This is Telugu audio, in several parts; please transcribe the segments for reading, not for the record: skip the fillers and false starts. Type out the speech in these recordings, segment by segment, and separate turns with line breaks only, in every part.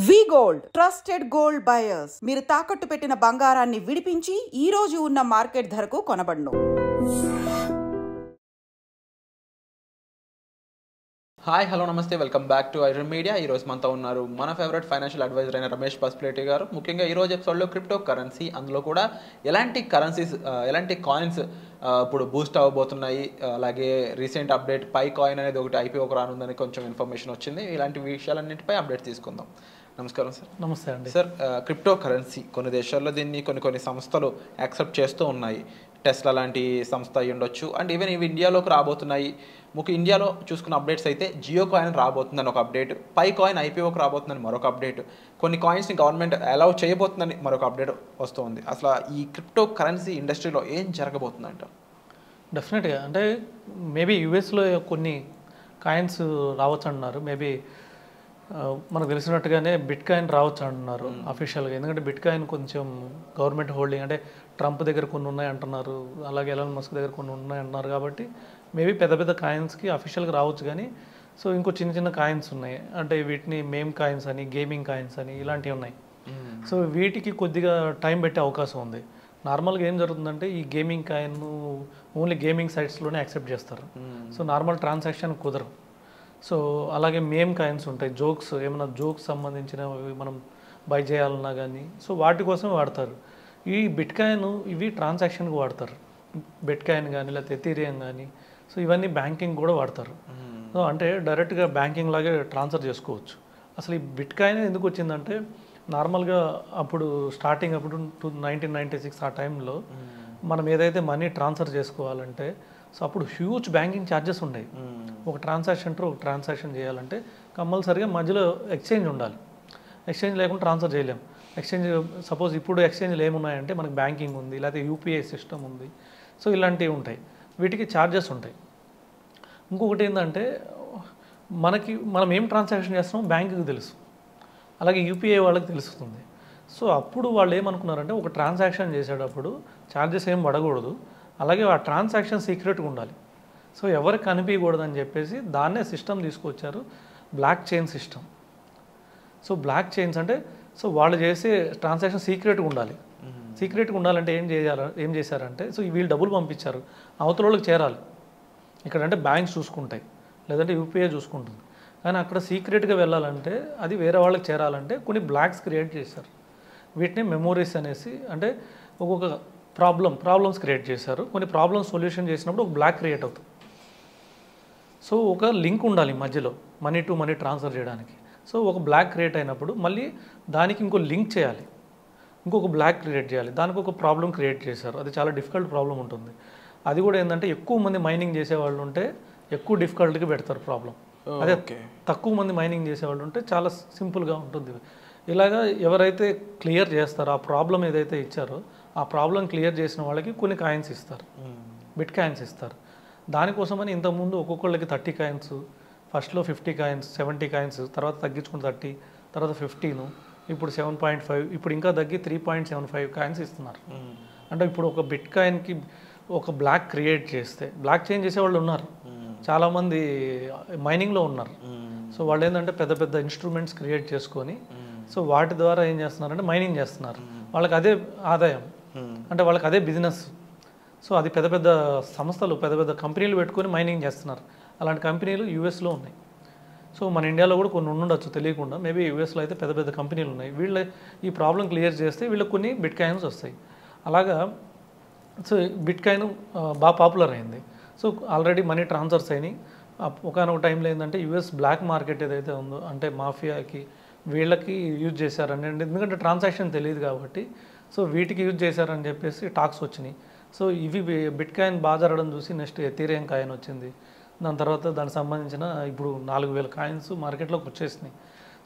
వి గోల్డ్ ట్రస్టెడ్ గోల్డ్ బయర్స్ మీరు తాకట్టు పెట్టిన బంగారాన్ని విడిపించి ఈ రోజు ఉన్న మార్కెట్ ధరకు కొనబడును.
హాయ్ హలో నమస్తే, welcome back to iron media. ఈరోజు మనతో ఉన్నారు మన ఫేవరెట్ ఫైనాన్షియల్ అడ్వైజర్ అయిన రమేష్ పస్ప్లేటి గారు. ముఖ్యంగా ఈరోజు ఎపిసోడ్లో క్రిప్టో కరెన్సీ, అందులో కూడా ఎలాంటి కరెన్సీస్ ఎలాంటి కాయిన్స్ ఇప్పుడు బూస్ట్ అవ్వబోతున్నాయి, అలాగే రీసెంట్ అప్డేట్ పై కాయిన్ అనేది ఒకటి ఐపీఓకి రానుందని కొంచెం ఇన్ఫర్మేషన్ వచ్చింది. ఇలాంటి విషయాలన్నింటిపై అప్డేట్ తీసుకుందాం. నమస్కారం సార్.
నమస్తే అండి.
సార్, క్రిప్టో కరెన్సీ కొన్ని దేశాల్లో దీన్ని కొన్ని సంస్థలు యాక్సెప్ట్ చేస్తూ ఉన్నాయి. టెస్లా లాంటి సంస్థ అయి ఉండొచ్చు, అండ్ ఈవెన్ ఇవి ఇండియాలోకి రాబోతున్నాయి. ఇండియాలో చూసుకున్న అప్డేట్స్ అయితే జియో కాయిన్ రాబోతుందని ఒక అప్డేట్, పై కాయిన్ ఐపీఓకి రాబోతుందని మరొక అప్డేట్, కొన్ని కాయిన్స్ని గవర్నమెంట్ అలౌ చేయబోతుందని మరొక అప్డేట్ వస్తుంది. అసలు ఈ క్రిప్టో కరెన్సీ ఇండస్ట్రీలో ఏం జరగబోతుందంటారు?
డెఫినెట్గా అంటే మేబీ యూఎస్లో కొన్ని కాయిన్స్ రావచ్చు అంటున్నారు. మేబీ మనకు తెలిసినట్టుగానే బిట్ కాయిన్ రావచ్చు అంటున్నారు అఫీషియల్గా. ఎందుకంటే బిట్ కాయిన్ కొంచెం గవర్నమెంట్ హోల్డింగ్, అంటే ట్రంప్ దగ్గర కొన్ని ఉన్నాయి అంటున్నారు, అలాగే ఎలాన్ మస్క్ దగ్గర కొన్ని ఉన్నాయి అంటున్నారు. కాబట్టి మేబీ పెద్ద పెద్ద కాయిన్స్కి అఫీషియల్గా రావచ్చు. కానీ సో ఇంకో చిన్న చిన్న కాయిన్స్ ఉన్నాయి, అంటే వీటిని మేమ్ కాయిన్స్ అని, గేమింగ్ కాయిన్స్ అని ఇలాంటివి ఉన్నాయి. సో వీటికి కొద్దిగా టైం పెట్టే అవకాశం ఉంది. నార్మల్గా ఏం జరుగుతుందంటే ఈ గేమింగ్ కాయిన్ ఓన్లీ గేమింగ్ సైట్స్లోనే యాక్సెప్ట్ చేస్తారు. సో నార్మల్ ట్రాన్సాక్షన్ కుదరవు. సో అలాగే మేమ్ కాయిన్స్ ఉంటాయి, జోక్స్, ఏమైనా జోక్స్ సంబంధించినవి మనం బై చేయాలన్నా కానీ సో వాటి కోసం వాడతారు. ఈ బిట్ కాయిన్ ఇవి ట్రాన్సాక్షన్కి వాడతారు. బిట్ కాయిన్ కానీ లేకపోతే ఎథీరియం కానీ, సో ఇవన్నీ బ్యాంకింగ్ కూడా వాడతారు. సో అంటే డైరెక్ట్గా బ్యాంకింగ్ లాగే ట్రాన్స్ఫర్ చేసుకోవచ్చు. అసలు ఈ బిట్ కాయిన్ ఎందుకు వచ్చిందంటే నార్మల్గా అప్పుడు స్టార్టింగ్ అప్పుడు 1996 ఆ టైంలో మనం ఏదైతే మనీ ట్రాన్స్ఫర్ చేసుకోవాలంటే సో అప్పుడు హ్యూజ్ బ్యాంకింగ్ ఛార్జెస్ ఉండేవి. ఒక ట్రాన్సాక్షన్ చేయాలంటే కంపల్సరీగా మధ్యలో ఎక్స్చేంజ్ ఉండాలి. ఎక్స్చేంజ్ లేకుండా ట్రాన్స్ఫర్ చేయలేము. ఎక్స్చేంజ్ సపోజ్ ఇప్పుడు ఎక్స్చేంజ్లు ఏమున్నాయంటే మనకి బ్యాంకింగ్ ఉంది, లేకపోతే యూపీఐ సిస్టమ్ ఉంది. సో ఇలాంటివి ఉంటాయి, వీటికి ఛార్జెస్ ఉంటాయి. ఇంకొకటి ఏంటంటే మనం ఏం ట్రాన్సాక్షన్ చేస్తున్నామో బ్యాంకుకి తెలుసు, అలాగే యూపీఐ వాళ్ళకి తెలుస్తుంది. సో అప్పుడు వాళ్ళు ఏమనుకున్నారంటే ఒక ట్రాన్సాక్షన్ చేసేటప్పుడు ఛార్జెస్ ఏం పడకూడదు, అలాగే ఆ ట్రాన్సాక్షన్ సీక్రెట్గా ఉండాలి. సో ఎవరికి కనిపించకూడదని చెప్పేసి దాన్నే సిస్టమ్ తీసుకొచ్చారు, blockchain system. So blockchains అంటే సో వాళ్ళు చేసే ట్రాన్సాక్షన్ సీక్రెట్గా ఉండాలి. సీక్రెట్గా ఉండాలంటే ఏం చేశారంటే సో వీళ్ళు డబ్బులు పంపించారు, అవతల వాళ్ళకి చేరాలి. ఇక్కడంటే బ్యాంక్స్ చూసుకుంటాయి, లేదంటే యూపీఐ చూసుకుంటుంది. కానీ అక్కడ సీక్రెట్గా వెళ్ళాలంటే, అది వేరే వాళ్ళకి చేరాలంటే కొన్ని బ్లాక్స్ క్రియేట్ చేశారు. వీటిని మెమోరీస్ అనేసి, అంటే ఒక్కొక్క ప్రాబ్లమ్స్ క్రియేట్ చేశారు. కొన్ని ప్రాబ్లమ్స్ సొల్యూషన్ చేసినప్పుడు ఒక బ్లాక్ క్రియేట్ అవుతుంది. సో ఒక లింక్ ఉండాలి మధ్యలో మనీ టు మనీ ట్రాన్స్ఫర్ చేయడానికి. సో ఒక బ్లాక్ క్రియేట్ అయినప్పుడు మళ్ళీ దానికి ఇంకో లింక్ చేయాలి, ఇంకొక బ్లాక్ క్రియేట్ చేయాలి, దానికి ఒక ప్రాబ్లం క్రియేట్ చేశారు. అది చాలా డిఫికల్ట్ ప్రాబ్లం ఉంటుంది. అది కూడా ఏంటంటే ఎక్కువ మంది మైనింగ్ చేసేవాళ్ళు ఉంటే ఎక్కువ డిఫికల్ట్గా పెడతారు ప్రాబ్లం. అదే తక్కువ మంది మైనింగ్ చేసేవాళ్ళు ఉంటే చాలా సింపుల్గా ఉంటుంది. ఇలాగా ఎవరైతే క్లియర్ చేస్తారో ఆ ప్రాబ్లం ఏదైతే ఇచ్చారో ఆ ప్రాబ్లం క్లియర్ చేసిన వాళ్ళకి కొన్ని కాయిన్స్ ఇస్తారు, బిట్ కాయిన్స్ ఇస్తారు. దానికోసమని ఇంతకుముందు ఒక్కొక్కళ్ళకి 30 కాయిన్స్, ఫస్ట్లో 50 కాయిన్స్, 70 కాయిన్స్, తర్వాత తగ్గించుకుని 30, తర్వాత 15, ఇప్పుడు 7.5, ఇప్పుడు ఇంకా తగ్గి 3.75 కాయిన్స్ ఇస్తున్నారు. అంటే ఇప్పుడు ఒక బిట్ కాయిన్కి ఒక బ్లాక్ క్రియేట్ చేస్తే, బ్లాక్ చేంజ్ చేసేవాళ్ళు ఉన్నారు, చాలామంది మైనింగ్లో ఉన్నారు. సో వాళ్ళు ఏంటంటే పెద్ద పెద్ద ఇన్స్ట్రుమెంట్స్ క్రియేట్ చేసుకొని సో వాటి ద్వారా ఏం చేస్తున్నారంటే మైనింగ్ చేస్తున్నారు. వాళ్ళకి అదే ఆదాయం, అంటే వాళ్ళకి అదే బిజినెస్. సో అది పెద్ద పెద్ద సంస్థలు, పెద్ద పెద్ద కంపెనీలు పెట్టుకొని మైనింగ్ చేస్తున్నారు. అలాంటి కంపెనీలు యూఎస్లో ఉన్నాయి. సో మన ఇండియాలో కూడా కొన్ని ఉండొచ్చు తెలియకుండా, మేబీ యూఎస్లో అయితే పెద్ద పెద్ద కంపెనీలు ఉన్నాయి. వీళ్ళ ఈ ప్రాబ్లం క్లియర్ చేస్తే వీళ్ళకి కొన్ని బిట్ కాయిన్స్ వస్తాయి. అలాగా సో బిట్ కాయిన్ బాగా పాపులర్ అయింది. సో ఆల్రెడీ మనీ ట్రాన్స్ఫర్స్ అయినాయి. ఒకనొక టైంలో ఏంటంటే యూఎస్ బ్లాక్ మార్కెట్ ఏదైతే ఉందో, అంటే మాఫియాకి వీళ్ళకి యూజ్ చేశారని, ఎందుకంటే ట్రాన్సాక్షన్ తెలియదు కాబట్టి సో వీటికి యూజ్ చేశారని చెప్పేసి టాక్స్ వచ్చినాయి. సో ఇవి బిట్ కాయిన్ బాగా జరగడం చూసి నెక్స్ట్ ఎథీరియం కాయిన్ వచ్చింది. దాని తర్వాత దానికి సంబంధించిన ఇప్పుడు 4000 కాయిన్స్ మార్కెట్లోకి వచ్చేసినాయి.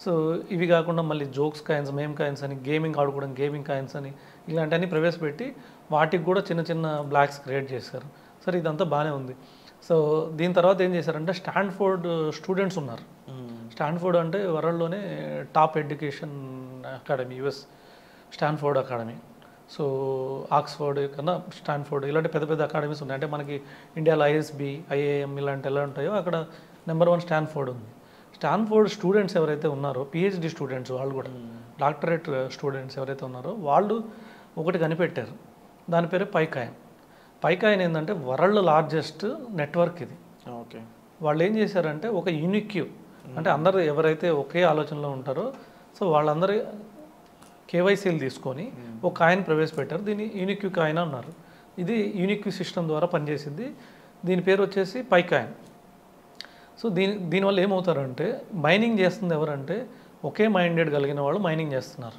సో ఇవి కాకుండా మళ్ళీ జోక్స్ కాయిన్స్, మేమ్ కాయిన్స్ అని, గేమింగ్ ఆడుకోవడం గేమింగ్ కాయిన్స్ అని ఇలాంటివన్నీ ప్రవేశపెట్టి వాటికి కూడా చిన్న చిన్న బ్లాక్స్ క్రియేట్ చేశారు. సరే ఇదంతా బాగానే ఉంది. సో దీని తర్వాత ఏం చేశారంటే స్టాన్ఫోర్డ్ స్టూడెంట్స్ ఉన్నారు. స్టాన్ఫోర్డ్ అంటే వరల్డ్లోనే top education academy, US Stanford academy. So Oxford కన్నా స్టాన్ఫోర్డ్ ఇలాంటి పెద్ద పెద్ద అకాడమీస్ ఉన్నాయి. అంటే మనకి ఇండియాలో ఐఎస్బి, ఐఏఎం ఇలాంటి ఎలా ఉంటాయో అక్కడ నెంబర్ 1 స్టాన్ఫోర్డ్ ఉంది. స్టాన్ఫోర్డ్ స్టూడెంట్స్ ఎవరైతే ఉన్నారో, పిహెచ్డి స్టూడెంట్స్ వాళ్ళు కూడా, డాక్టరేట్ స్టూడెంట్స్ ఎవరైతే ఉన్నారో వాళ్ళు ఒకటి కనిపెట్టారు. దాని పేరు పైకాయిన్. పైకాయిన్ ఏంటంటే వరల్డ్ లార్జెస్ట్ నెట్వర్క్ ఇది.
ఓకే.
వాళ్ళు ఏం చేశారంటే ఒక యూనిక్యూ, అంటే అందరూ ఎవరైతే ఒకే ఆలోచనలో ఉంటారో సో వాళ్ళందరూ కేవైసీలు తీసుకొని ఒక కాయిన్ ప్రవేశపెట్టారు. దీన్ని యూనిక్యూ కాయిన్ అన్నారు. ఇది యూనిక్యూ సిస్టమ్ ద్వారా పనిచేసింది. దీని పేరు వచ్చేసి పైకాయిన్. సో దీనివల్ల ఏమవుతారంటే మైనింగ్ చేస్తుంది ఎవరంటే ఒకే మైండెడ్ కలిగిన వాళ్ళు మైనింగ్ చేస్తున్నారు.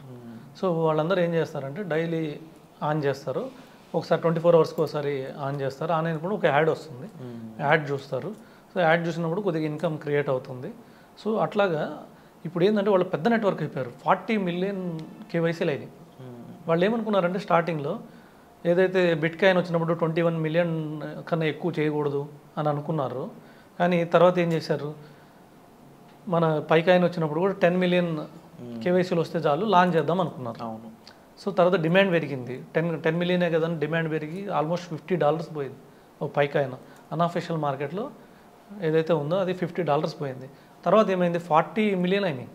సో వాళ్ళందరూ ఏం చేస్తారంటే డైలీ ఆన్ చేస్తారు, ఒకసారి 24 అవర్స్కి ఒకసారి ఆన్ చేస్తారు. ఆన్ అయినప్పుడు ఒక యాడ్ వస్తుంది, యాడ్ చూస్తారు. సో యాడ్ చూసినప్పుడు కొద్దిగా ఇన్కమ్ క్రియేట్ అవుతుంది. సో అట్లాగా ఇప్పుడు ఏంటంటే వాళ్ళు పెద్ద నెట్వర్క్ అయిపోయారు. 40 మిలియన్ కేవైసీలు అయినాయి. వాళ్ళు ఏమనుకున్నారంటే స్టార్టింగ్లో ఏదైతే బిట్ కాయిన్ వచ్చినప్పుడు 21 మిలియన్ కన్నా ఎక్కువ చేయకూడదు అని అనుకున్నారు. కానీ తర్వాత ఏం చేశారు, మన పైకాయిన్ వచ్చినప్పుడు కూడా 10 మిలియన్ కేవైసీలు వస్తే చాలు లాంచ్ చేద్దాం అనుకున్నారు.
అవును.
సో తర్వాత డిమాండ్ పెరిగింది. 10 మిలియనే కదా డిమాండ్ పెరిగి ఆల్మోస్ట్ $50 పోయింది ఒక పైకాయిన్. అన్అఫిషియల్ మార్కెట్లో ఏదైతే ఉందో అది $50 పోయింది. తర్వాత ఏమైంది, 40 మిలియన్ అయినాయి.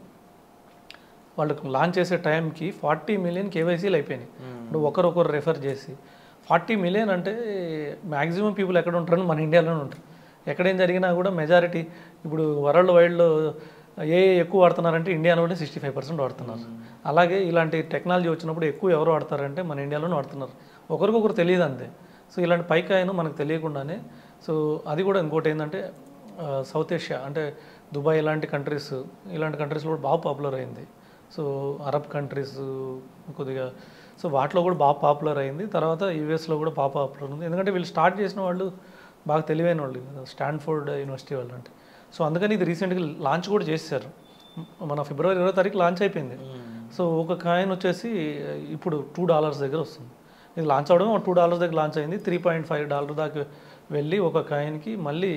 వాళ్ళకు లాంచ్ చేసే టైంకి 40 మిలియన్ కేవైసీలు అయిపోయినాయి. ఇప్పుడు ఒకరొకరు రెఫర్ చేసి 40 మిలియన్ అంటే మ్యాక్సిమం పీపుల్ ఎక్కడ ఉంటారని మన ఇండియాలోనే ఉంటారు. ఎక్కడేం జరిగినా కూడా మెజారిటీ ఇప్పుడు వరల్డ్ వైడ్లో ఎక్కువ వాడుతున్నారంటే ఇండియాలోనే 65% వాడుతున్నారు. అలాగే ఇలాంటి టెక్నాలజీ వచ్చినప్పుడు ఎక్కువ ఎవరు వాడతారంటే మన ఇండియాలోనే వాడుతున్నారు. ఒకరికొకరు తెలియదు అంతే. సో ఇలాంటి పైకాయిన్ మనకు తెలియకుండానే, సో అది కూడా ఇంకోటి ఏంటంటే సౌత్ ఏషియా అంటే దుబాయ్ ఇలాంటి కంట్రీస్లో కూడా బాగా పాపులర్ అయింది. సో అరబ్ కంట్రీస్ కొద్దిగా, సో వాటిలో కూడా బాగా పాపులర్ అయింది. తర్వాత యూఎస్లో కూడా బాగా పాపులర్ ఉంది. ఎందుకంటే వీళ్ళు స్టార్ట్ చేసిన వాళ్ళు బాగా తెలివైన వాళ్ళు, స్టాన్ఫోర్డ్ యూనివర్సిటీ వాళ్ళు అంటే. సో అందుకని ఇది రీసెంట్గా లాంచ్ కూడా చేశారు. మన ఫిబ్రవరి 20వ తారీఖు లాంచ్ అయిపోయింది. సో ఒక కాయిన్ వచ్చేసి ఇప్పుడు $2 దగ్గర వస్తుంది. ఇది లాంచ్ అవడం $2 దగ్గర లాంచ్ అయింది. $3.5 దాకా వెళ్ళి ఒక కాయిన్కి మళ్ళీ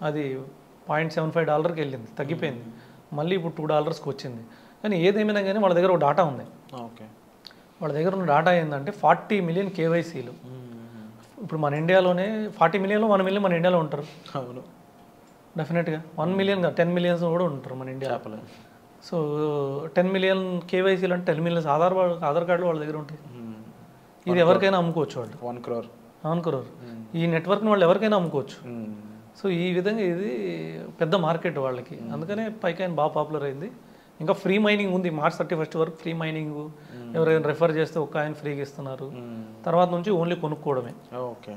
అది $0.75కి వెళ్ళింది, తగ్గిపోయింది. మళ్ళీ ఇప్పుడు $2కి వచ్చింది. కానీ ఏదేమైనా కానీ వాళ్ళ దగ్గర ఒక డాటా ఉంది.
ఓకే.
వాళ్ళ దగ్గర ఉన్న డాటా ఏంటంటే 40 మిలియన్ కేవైసీలు. ఇప్పుడు మన ఇండియాలోనే 40 మిలియన్లో 1 మిలియన్ మన ఇండియాలో ఉంటారు.
అవును,
డెఫినెట్గా 1 మిలియన్ 10 మిలియన్స్ కూడా ఉంటారు మన ఇండియాలో. సో 10 మిలియన్ కేవైసీలు అంటే 10 మిలియన్స్ ఆధార్ కార్డులు వాళ్ళ దగ్గర ఉంటాయి. ఇది ఎవరికైనా అమ్ముకోవచ్చు వాళ్ళు. 1 crore ఈ నెట్వర్క్ని వాళ్ళు ఎవరికైనా అమ్ముకోవచ్చు. సో ఈ విధంగా ఇది పెద్ద మార్కెట్ వాళ్ళకి. అందుకనే పైకాయిన్ బాగా పాపులర్ అయింది. ఇంకా ఫ్రీ మైనింగ్ ఉంది. March 31 వరకు ఫ్రీ మైనింగ్, ఎవరైనా రెఫర్ చేస్తే ఒక కాయిన్ ఫ్రీగా ఇస్తున్నారు. తర్వాత నుంచి ఓన్లీ కొనుక్కోవడమే.
ఓకే.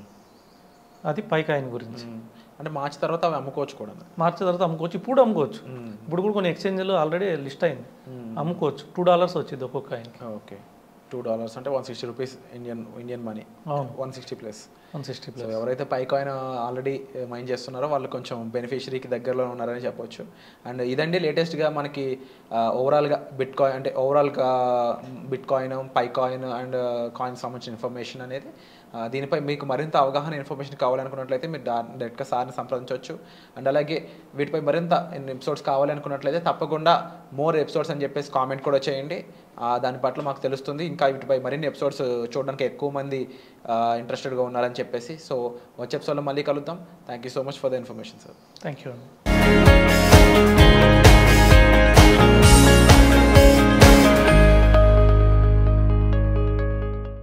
అది పైకాయిన్ గురించి.
అంటే మార్చి తర్వాత అవి అమ్ముకోవచ్చు కూడా.
మార్చి తర్వాత అమ్ముకోవచ్చు, ఇప్పుడు అమ్ముకోవచ్చు. ఇప్పుడు కూడా కొన్ని ఎక్స్చేంజ్లో ఆల్రెడీ లిస్ట్ అయింది, అమ్ముకోవచ్చు. $2 వచ్చింది ఒక్కొక్క కాయిన్.
ఓకే. $2 అంటే ₹160 ఇండియన్ మనీ. 160+. సో ఎవరైతే పైకాయిన్ ఆల్రెడీ మైన్ చేస్తున్నారో వాళ్ళు కొంచెం బెనిఫిషరీకి దగ్గరలో ఉన్నారని చెప్పొచ్చు. అండ్ ఇదండి లేటెస్ట్గా మనకి ఓవరాల్గా బిట్ కాయిన్, పైకాయిన్ అండ్ కాయిన్ సంబంధించిన ఇన్ఫర్మేషన్ అనేది. దీనిపై మీకు మరింత అవగాహన ఇన్ఫర్మేషన్ కావాలనుకున్నట్లయితే మీరు డైరెక్ట్గా సార్ని సంప్రదించవచ్చు. అండ్ అలాగే వీటిపై మరింత ఎపిసోడ్స్ కావాలనుకున్నట్లయితే తప్పకుండా మోర్ ఎపిసోడ్స్ అని చెప్పేసి కామెంట్ కూడా చేయండి. దాని పట్ల మాకు తెలుస్తుంది ఇంకా వీటిపై మరిన్ని ఎపిసోడ్స్ చూడడానికి ఎక్కువ మంది ఇంట్రెస్టెడ్గా ఉన్నారని చెప్పేసి. సో వచ్చే ఎపిసోడ్లో మళ్ళీ కలుద్దాం. Thank you so much for the information sir.
Thank you.